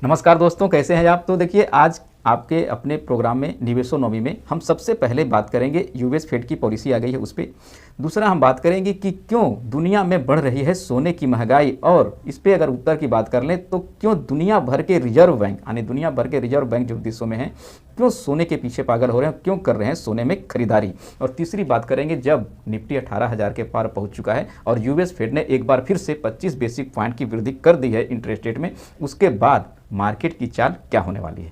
नमस्कार दोस्तों, कैसे हैं आप। तो देखिए, आज आपके अपने प्रोग्राम में निवेशोनोमी में हम सबसे पहले बात करेंगे यूएस फेड की पॉलिसी आ गई है उस पर। दूसरा हम बात करेंगे कि क्यों दुनिया में बढ़ रही है सोने की महंगाई, और इस पर अगर उत्तर की बात कर लें तो क्यों दुनिया भर के रिजर्व बैंक यानी दुनिया भर के रिजर्व बैंक जो देशों में हैं क्यों सोने के पीछे पागल हो रहे हैं, क्यों कर रहे हैं सोने में खरीदारी। और तीसरी बात करेंगे, जब निफ्टी 18,000 के पार पहुंच चुका है और यूएस फेड ने एक बार फिर से 25 बेसिक पॉइंट की वृद्धि कर दी है इंटरेस्ट रेट में, उसके बाद मार्केट की चाल क्या होने वाली है।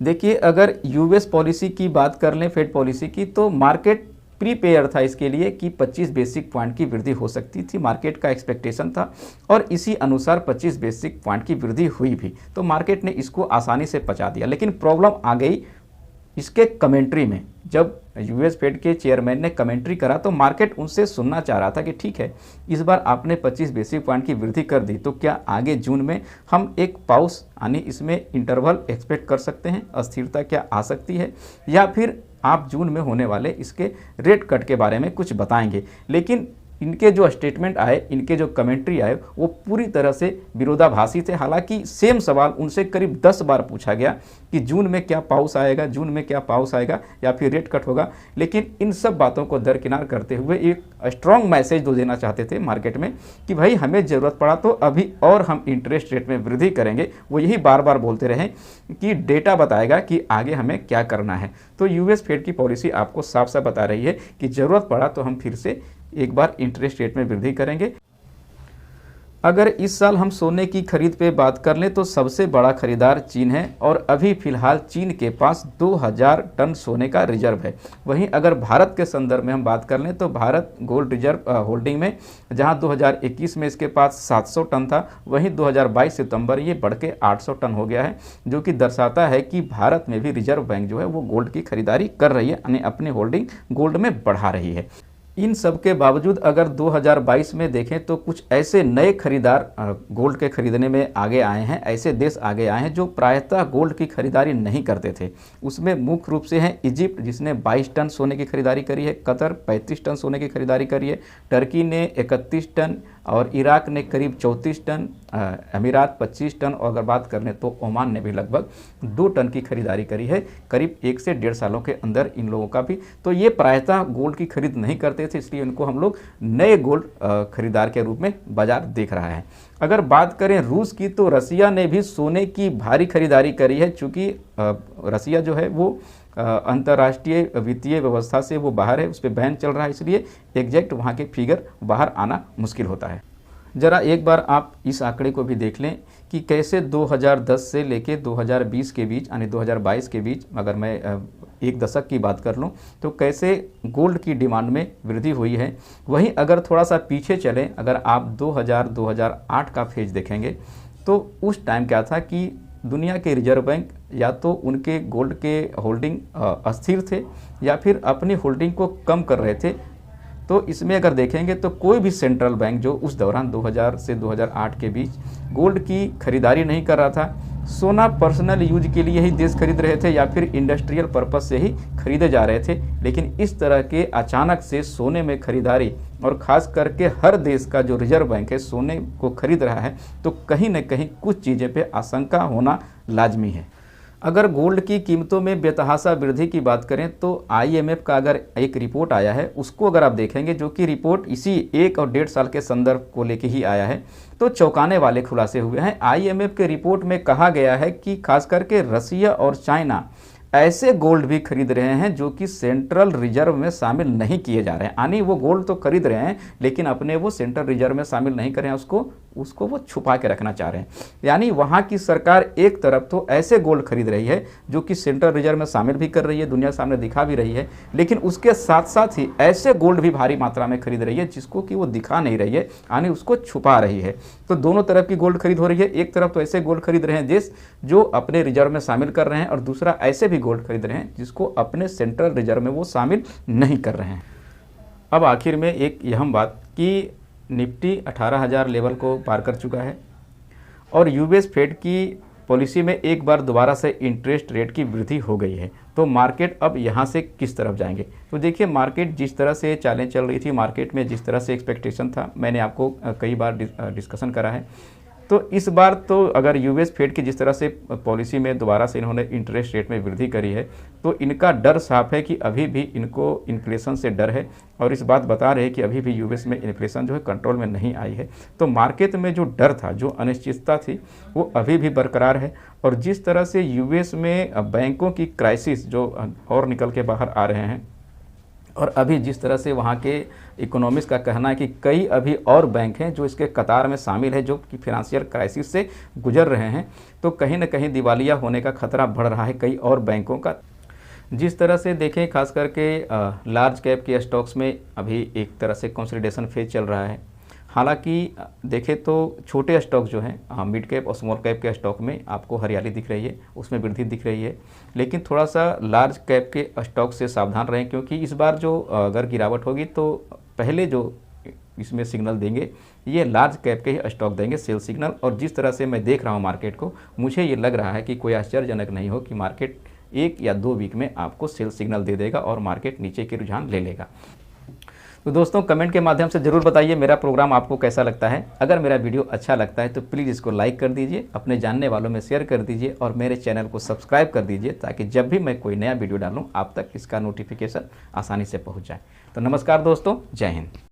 देखिए, अगर यूएस पॉलिसी की बात कर लें, फेड पॉलिसी की, तो मार्केट प्रीपेयर था इसके लिए कि 25 बेसिक पॉइंट की वृद्धि हो सकती थी, मार्केट का एक्सपेक्टेशन था और इसी अनुसार 25 बेसिक पॉइंट की वृद्धि हुई भी, तो मार्केट ने इसको आसानी से पचा दिया। लेकिन प्रॉब्लम आ गई इसके कमेंट्री में। जब यूएस फेड के चेयरमैन ने कमेंट्री करा तो मार्केट उनसे सुनना चाह रहा था कि ठीक है, इस बार आपने 25 बेसिक पॉइंट की वृद्धि कर दी, तो क्या आगे जून में हम एक पाउस यानी इसमें इंटरवल एक्सपेक्ट कर सकते हैं, अस्थिरता क्या आ सकती है, या फिर आप जून में होने वाले इसके रेट कट के बारे में कुछ बताएंगे। लेकिन इनके जो स्टेटमेंट आए, इनके जो कमेंट्री आए, वो पूरी तरह से विरोधाभासी थे। हालांकि सेम सवाल उनसे करीब 10 बार पूछा गया कि जून में क्या पाउस आएगा, जून में क्या पाउस आएगा या फिर रेट कट होगा। लेकिन इन सब बातों को दरकिनार करते हुए एक स्ट्रॉन्ग मैसेज दो देना चाहते थे मार्केट में कि भाई हमें ज़रूरत पड़ा तो अभी और हम इंटरेस्ट रेट में वृद्धि करेंगे। वो यही बार बार बोलते रहे कि डेटा बताएगा कि आगे हमें क्या करना है। तो यूएस फेड की पॉलिसी आपको साफ साफ बता रही है कि ज़रूरत पड़ा तो हम फिर से एक बार इंटरेस्ट रेट में वृद्धि करेंगे। अगर इस साल हम सोने की खरीद पे बात कर लें तो सबसे बड़ा खरीदार चीन है और अभी फिलहाल चीन के पास 2000 टन सोने का रिजर्व है। वहीं अगर भारत के संदर्भ में हम बात कर लें तो भारत गोल्ड रिजर्व होल्डिंग में, जहां 2021 में इसके पास 700 टन था, वहीं 2022 सितंबर ये बढ़ के 800 टन हो गया है, जो कि दर्शाता है कि भारत में भी रिजर्व बैंक जो है वो गोल्ड की खरीदारी कर रही है, यानी अपनी होल्डिंग गोल्ड में बढ़ा रही है। इन सब के बावजूद अगर 2022 में देखें तो कुछ ऐसे नए खरीदार गोल्ड के खरीदने में आगे आए हैं, ऐसे देश आगे आए हैं जो प्रायतः गोल्ड की खरीदारी नहीं करते थे। उसमें मुख्य रूप से हैं इजिप्ट, जिसने 22 टन सोने की खरीदारी करी है, कतर 35 टन सोने की खरीदारी करी है, टर्की ने 31 टन और इराक ने करीब 34 टन, अमीरात 25 टन, और अगर बात करें तो ओमान ने भी लगभग 2 टन की खरीदारी करी है, करीब 1 से 1.5 सालों के अंदर इन लोगों का भी। तो ये प्रायतः गोल्ड की खरीद नहीं करते थे, इसलिए इनको हम लोग नए गोल्ड खरीदार के रूप में बाजार देख रहा है। अगर बात करें रूस की, तो रसिया ने भी सोने की भारी खरीदारी करी है। चूँकि रसिया जो है वो अंतर्राष्ट्रीय वित्तीय व्यवस्था से वो बाहर है, उस पर बैन चल रहा है, इसलिए एग्जैक्ट वहाँ के फिगर बाहर आना मुश्किल होता है। ज़रा एक बार आप इस आंकड़े को भी देख लें कि कैसे 2010 से लेके 2020 के बीच यानी 2022 के बीच, अगर मैं एक दशक की बात कर लूं, तो कैसे गोल्ड की डिमांड में वृद्धि हुई है। वहीं अगर थोड़ा सा पीछे चलें, अगर आप 2008 का फेज देखेंगे तो उस टाइम क्या था कि दुनिया के रिजर्व बैंक या तो उनके गोल्ड के होल्डिंग अस्थिर थे या फिर अपनी होल्डिंग को कम कर रहे थे। तो इसमें अगर देखेंगे तो कोई भी सेंट्रल बैंक जो उस दौरान 2000 से 2008 के बीच गोल्ड की खरीदारी नहीं कर रहा था। सोना पर्सनल यूज के लिए ही देश खरीद रहे थे या फिर इंडस्ट्रियल पर्पस से ही खरीदे जा रहे थे। लेकिन इस तरह के अचानक से सोने में खरीदारी, और ख़ास करके हर देश का जो रिजर्व बैंक है सोने को खरीद रहा है, तो कहीं न कहीं कुछ चीज़ें पे आशंका होना लाजमी है। अगर गोल्ड की कीमतों में बेतहाशा वृद्धि की बात करें तो आईएमएफ का अगर एक रिपोर्ट आया है, उसको अगर आप देखेंगे, जो कि रिपोर्ट इसी 1 और 1.5 साल के संदर्भ को लेके ही आया है, तो चौंकाने वाले खुलासे हुए हैं। आईएमएफ के रिपोर्ट में कहा गया है कि खास करके रसिया और चाइना ऐसे गोल्ड भी खरीद रहे हैं जो कि सेंट्रल रिजर्व में शामिल नहीं किए जा रहे हैं, यानी वो गोल्ड तो खरीद रहे हैं लेकिन अपने वो सेंट्रल रिजर्व में शामिल नहीं कर रहे हैं, उसको वो छुपा के रखना चाह रहे हैं। यानी वहाँ की सरकार एक तरफ तो ऐसे गोल्ड खरीद रही है जो कि सेंट्रल रिजर्व में शामिल भी कर रही है, दुनिया सामने दिखा भी रही है, लेकिन उसके साथ साथ ही ऐसे गोल्ड भी भारी मात्रा में खरीद रही है जिसको कि वो दिखा नहीं रही है, यानी उसको छुपा रही है। तो दोनों तरफ की गोल्ड खरीद हो रही है। एक तरफ तो ऐसे गोल्ड खरीद रहे हैं देश जो अपने रिजर्व में शामिल कर रहे हैं, और दूसरा ऐसे भी गोल्ड खरीद रहे हैं जिसको अपने सेंट्रल रिजर्व में वो शामिल नहीं कर रहे हैं। अब आखिर में एक अहम बात कि निफ्टी 18,000 लेवल को पार कर चुका है और यूएस फेड की पॉलिसी में एक बार दोबारा से इंटरेस्ट रेट की वृद्धि हो गई है। तो मार्केट अब यहाँ से किस तरफ जाएंगे? तो देखिए, मार्केट जिस तरह से चालें चल रही थी, मार्केट में जिस तरह से एक्सपेक्टेशन था, मैंने आपको कई बार डिस्कशन करा है, तो इस बार तो अगर यूएस फेड की जिस तरह से पॉलिसी में दोबारा से इन्होंने इंटरेस्ट रेट में वृद्धि करी है, तो इनका डर साफ है कि अभी भी इनको इन्फ्लेशन से डर है, और इस बात बता रहे हैं कि अभी भी यूएस में इन्फ्लेशन जो है कंट्रोल में नहीं आई है। तो मार्केट में जो डर था, जो अनिश्चितता थी, वो अभी भी बरकरार है। और जिस तरह से यूएस में बैंकों की क्राइसिस जो और निकल के बाहर आ रहे हैं, और अभी जिस तरह से वहाँ के इकोनॉमिस्ट का कहना है कि कई अभी और बैंक हैं जो इसके कतार में शामिल है, जो कि फाइनेंशियल क्राइसिस से गुजर रहे हैं, तो कहीं ना कहीं दिवालिया होने का खतरा बढ़ रहा है कई और बैंकों का। जिस तरह से देखें, खास करके लार्ज कैप के स्टॉक्स में अभी एक तरह से कंसोलिडेशन फेज चल रहा है। हालांकि देखें तो छोटे स्टॉक जो हैं, मिड कैप और स्मॉल कैप के स्टॉक में आपको हरियाली दिख रही है, उसमें वृद्धि दिख रही है। लेकिन थोड़ा सा लार्ज कैप के स्टॉक से सावधान रहें, क्योंकि इस बार जो अगर गिरावट होगी तो पहले जो इसमें सिग्नल देंगे ये लार्ज कैप के ही स्टॉक देंगे सेल सिग्नल। और जिस तरह से मैं देख रहा हूँ मार्केट को, मुझे ये लग रहा है कि कोई आश्चर्यजनक नहीं हो कि मार्केट 1 या 2 वीक में आपको सेल सिग्नल दे देगा और मार्केट नीचे के रुझान ले लेगा। तो दोस्तों, कमेंट के माध्यम से ज़रूर बताइए मेरा प्रोग्राम आपको कैसा लगता है। अगर मेरा वीडियो अच्छा लगता है तो प्लीज़ इसको लाइक कर दीजिए, अपने जानने वालों में शेयर कर दीजिए, और मेरे चैनल को सब्सक्राइब कर दीजिए, ताकि जब भी मैं कोई नया वीडियो डालूँ आप तक इसका नोटिफिकेशन आसानी से पहुँच जाए। तो नमस्कार दोस्तों, जय हिंद।